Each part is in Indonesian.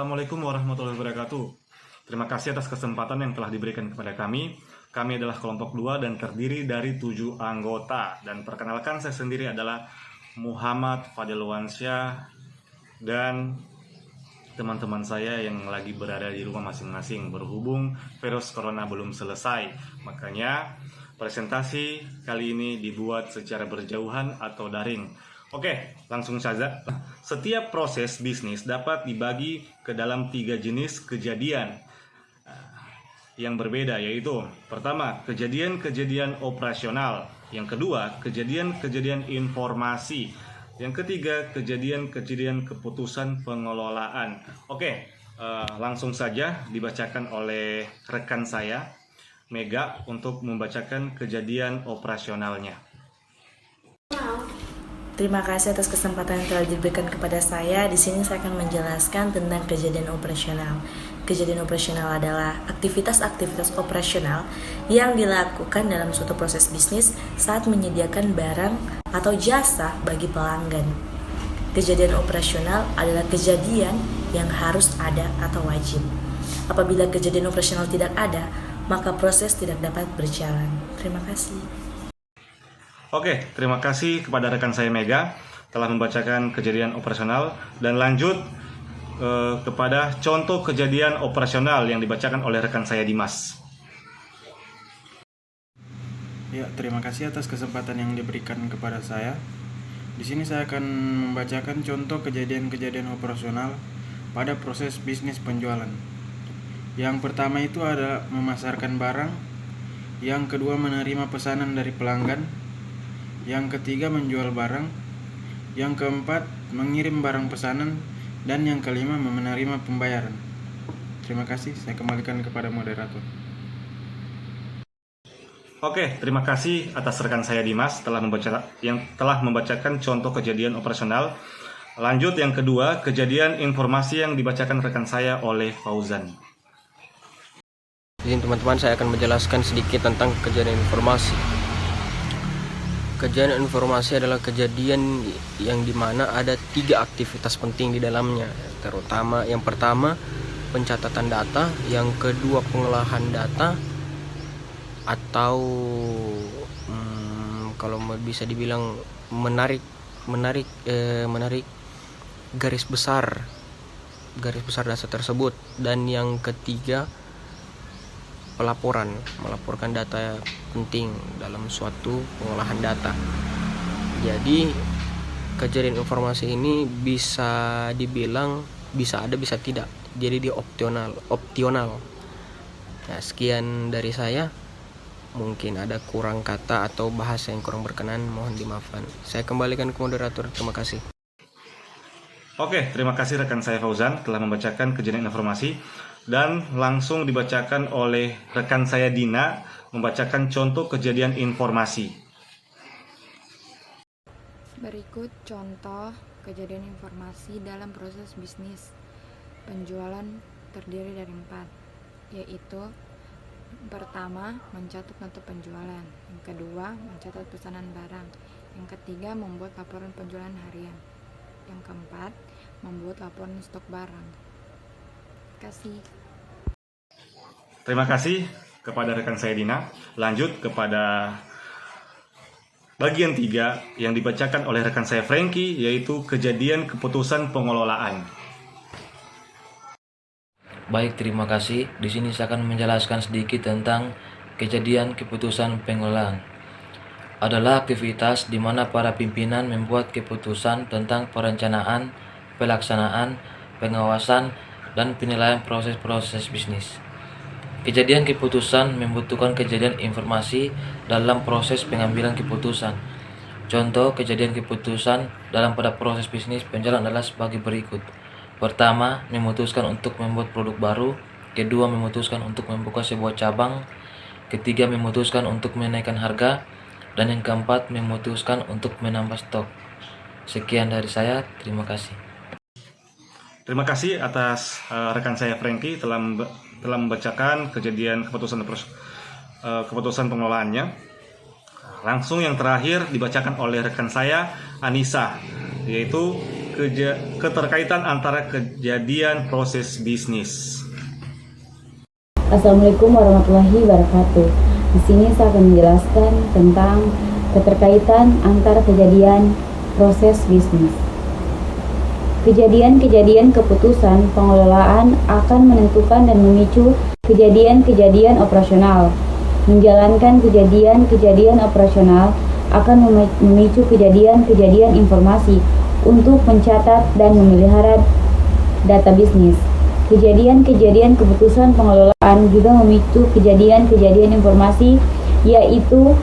Assalamualaikum warahmatullahi wabarakatuh. Terima kasih atas kesempatan yang telah diberikan kepada kami. Kami adalah kelompok 2 dan terdiri dari 7 anggota. Dan perkenalkan, saya sendiri adalah Muhammad Fadil Wansyah dan teman-teman saya yang lagi berada di rumah masing-masing. Berhubung virus corona belum selesai, makanya presentasi kali ini dibuat secara berjauhan atau daring. Oke, langsung saja. Setiap proses bisnis dapat dibagi ke dalam 3 jenis kejadian yang berbeda, yaitu pertama, kejadian-kejadian operasional, yang kedua, kejadian-kejadian informasi, yang ketiga, kejadian-kejadian keputusan pengelolaan. Oke, langsung saja dibacakan oleh rekan saya, Mega, untuk membacakan kejadian operasionalnya. Terima kasih atas kesempatan yang telah diberikan kepada saya. Di sini saya akan menjelaskan tentang kejadian operasional. Kejadian operasional adalah aktivitas-aktivitas operasional yang dilakukan dalam suatu proses bisnis saat menyediakan barang atau jasa bagi pelanggan. Kejadian operasional adalah kejadian yang harus ada atau wajib. Apabila kejadian operasional tidak ada, maka proses tidak dapat berjalan. Terima kasih. Oke, terima kasih kepada rekan saya Mega telah membacakan kejadian operasional, dan lanjut kepada contoh kejadian operasional yang dibacakan oleh rekan saya Dimas. Ya, terima kasih atas kesempatan yang diberikan kepada saya. Di sini saya akan membacakan contoh kejadian-kejadian operasional pada proses bisnis penjualan. Yang pertama itu ada memasarkan barang, yang kedua menerima pesanan dari pelanggan, yang ketiga menjual barang, yang keempat mengirim barang pesanan, dan yang kelima menerima pembayaran. Terima kasih, saya kembalikan kepada moderator. Oke, terima kasih atas rekan saya Dimas yang telah membacakan contoh kejadian operasional. Lanjut yang kedua, kejadian informasi yang dibacakan rekan saya oleh Fauzan. Jadi teman-teman, saya akan menjelaskan sedikit tentang kejadian informasi. Kejadian informasi adalah kejadian yang dimana ada 3 aktivitas penting di dalamnya, terutama yang pertama pencatatan data, yang kedua pengolahan data, atau kalau bisa dibilang menarik garis besar data tersebut, dan yang ketiga melaporkan data penting dalam suatu pengolahan data. Jadi kejadian informasi ini bisa dibilang bisa ada bisa tidak, jadi dia opsional. Nah, sekian dari saya. Mungkin ada kurang kata atau bahasa yang kurang berkenan, mohon dimaafkan. Saya kembalikan ke moderator. Terima kasih. Oke, terima kasih rekan saya Fauzan telah membacakan kejadian informasi, dan langsung dibacakan oleh rekan saya Dina membacakan contoh kejadian informasi. Berikut contoh kejadian informasi dalam proses bisnis penjualan terdiri dari 4, yaitu pertama, mencatat nota penjualan, yang kedua, mencatat pesanan barang, yang ketiga, membuat laporan penjualan harian, yang keempat, membuat laporan stok barang. Terima kasih kepada rekan saya Dina. Lanjut kepada bagian 3 yang dibacakan oleh rekan saya Frankie, yaitu kejadian keputusan pengelolaan. Baik, terima kasih. Di sini saya akan menjelaskan sedikit tentang kejadian keputusan pengelolaan. Adalah aktivitas di mana para pimpinan membuat keputusan tentang perencanaan, pelaksanaan, pengawasan, dan penilaian proses-proses bisnis. Kejadian keputusan membutuhkan kejadian informasi dalam proses pengambilan keputusan. Contoh kejadian keputusan dalam pada proses bisnis penjualan adalah sebagai berikut. Pertama, memutuskan untuk membuat produk baru. Kedua, memutuskan untuk membuka sebuah cabang. Ketiga, memutuskan untuk menaikkan harga. Dan yang keempat, memutuskan untuk menambah stok. Sekian dari saya, terima kasih. Terima kasih atas rekan saya Frankie telah membacakan kejadian keputusan pengelolaannya. Langsung yang terakhir dibacakan oleh rekan saya Anissa, yaitu keterkaitan antara kejadian proses bisnis. Assalamualaikum warahmatullahi wabarakatuh. Di sini saya akan menjelaskan tentang keterkaitan antara kejadian proses bisnis. Kejadian-kejadian keputusan pengelolaan akan menentukan dan memicu kejadian-kejadian operasional. Menjalankan kejadian-kejadian operasional akan memicu kejadian-kejadian informasi untuk mencatat dan memelihara data bisnis. Kejadian-kejadian keputusan pengelolaan juga memicu kejadian-kejadian informasi, yaitu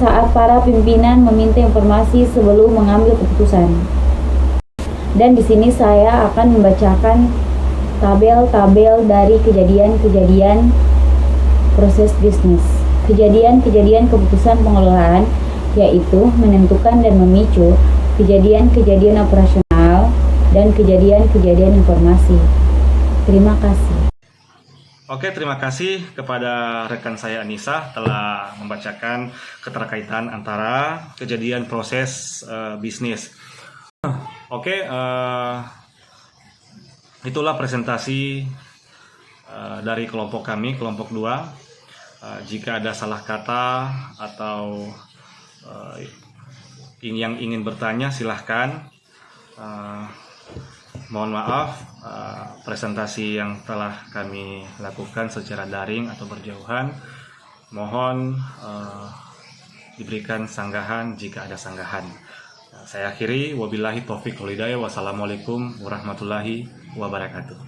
saat para pimpinan meminta informasi sebelum mengambil keputusan. Dan di sini saya akan membacakan tabel-tabel dari kejadian-kejadian proses bisnis. Kejadian-kejadian keputusan pengelolaan yaitu menentukan dan memicu kejadian-kejadian operasional dan kejadian-kejadian informasi. Terima kasih. Oke, terima kasih kepada rekan saya Anissa telah membacakan keterkaitan antara kejadian proses bisnis. Oke, itulah presentasi dari kelompok kami, kelompok 2. Jika ada salah kata atau yang ingin bertanya silahkan. Mohon maaf, presentasi yang telah kami lakukan secara daring atau berjauhan. Mohon diberikan sanggahan jika ada sanggahan. Saya akhiri, wabillahi taufiq wal hidayah. Wassalamualaikum warahmatullahi wabarakatuh.